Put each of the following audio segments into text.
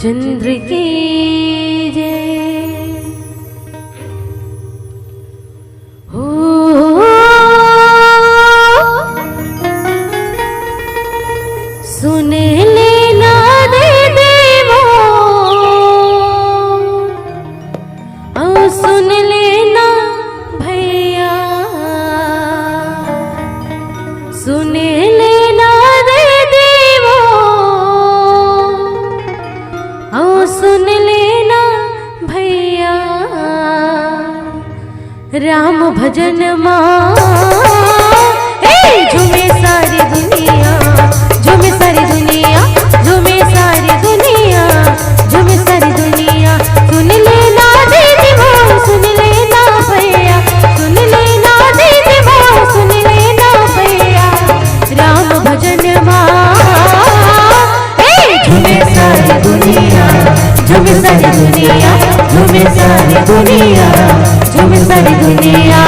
रामचंद्र की जय। हो सुन लेना दे देवो, ओ सुन लेना भैया, सुन लेना दे देवो, ओ सुन लेना भैया। राम भजन माँ झूमे सारी दुनिया, झूमे सारी दुनिया, झूमे सारी दुनिया, झूमे सारी दुनिया। सुन लेना दीदी वो, सुन लेना भैया, सुन लेना दीदी वो, सुन लेना भैया। राम भजन माँ झूमे सारी दुनिया, झूमे सारी दुनिया, झूमे सारी दुनिया, झूमे सारी दुनिया।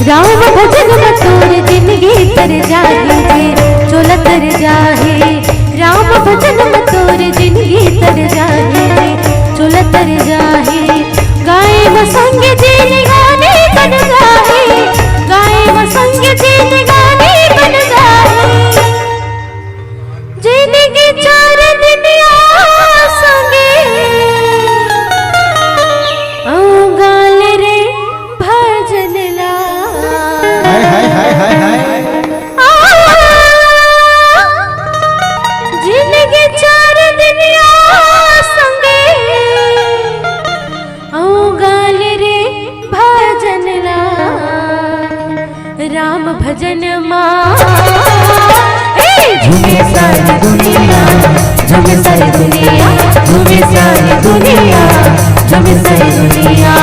राम भजन मथुर जिंदगी तर जाही, चोला तर जाहे। राम भजन मथुर जिंदगी तर जाहे, चोला तर जाहे। गाए व संग जिन गाने बन जाहे, गाए व संग जिन गाने बन जाहे। जिंदगी चार दुनिया संगे, ओ गाल रे भजन ला। जिंदगी चार दुनिया संगे, ओ गाल रे भजन ला। राम भजन माँ झूमे सारी दुनिया, झूमे सारी दुनिया, झूमे सारी दुनिया, झूमे सारी दुनिया।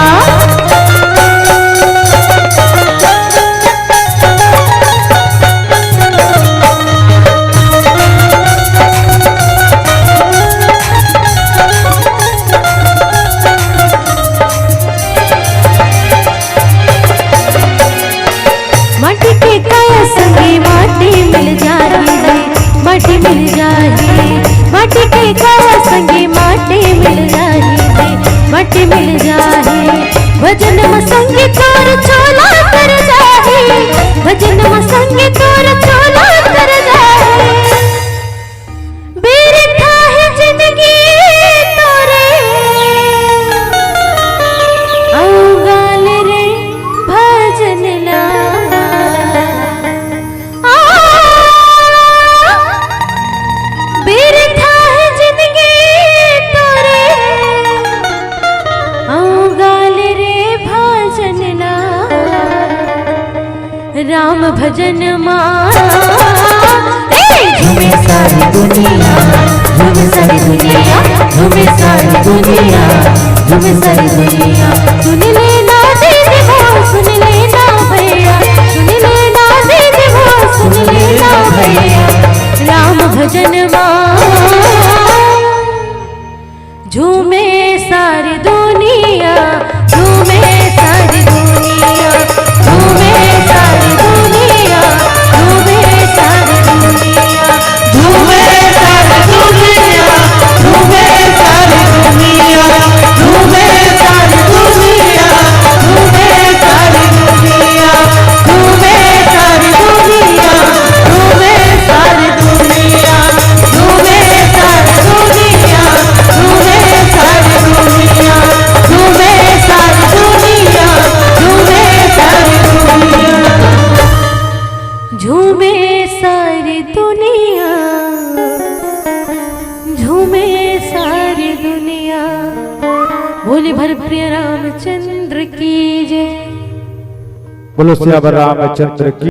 माटी के काया संगे माटी मिल जाए, माटी मिल जाए। माटी के काया संगे माटी मिल जाए, माटी मिल जाए। भजन में संगे तोर चोला कर जाए, भजन में संगे तोर चोला कर जाए। बेरखा है जिंदगी तोरे, ओ गाल रे भजन ला। राम भजन माँ झूमे सारी दुनिया, झूमे सारी दुनिया, झूमे सारी दुनिया, झूमे सारी दुनिया। सुन लेना दीदी वो, सुन लेना भैया, सुन लेना दीदी वो, सुन लेना भैया। राम भजन माँ झूमे सारी दुनिया, झूमे सारी दुनिया, झूमे सारी दुनिया, झूमे सारी दुनिया, झूमे सारी दुनिया, झूमे सारी दुनिया, झूमे सारी दुनिया, झूमे सारी दुनिया, झूमे सारी दुनिया, झूमे सारी दुनिया, झूमे सारी दुनिया, झूमे सारी दुनिया, झूमे सारी दुनिया, झूमे सारी दुनिया, झूमे सारी दुनिया, झूमे सारी दुनिया। बोले भर प्रिय रामचंद्र की जय। बोलो सियावर रामचंद्र की।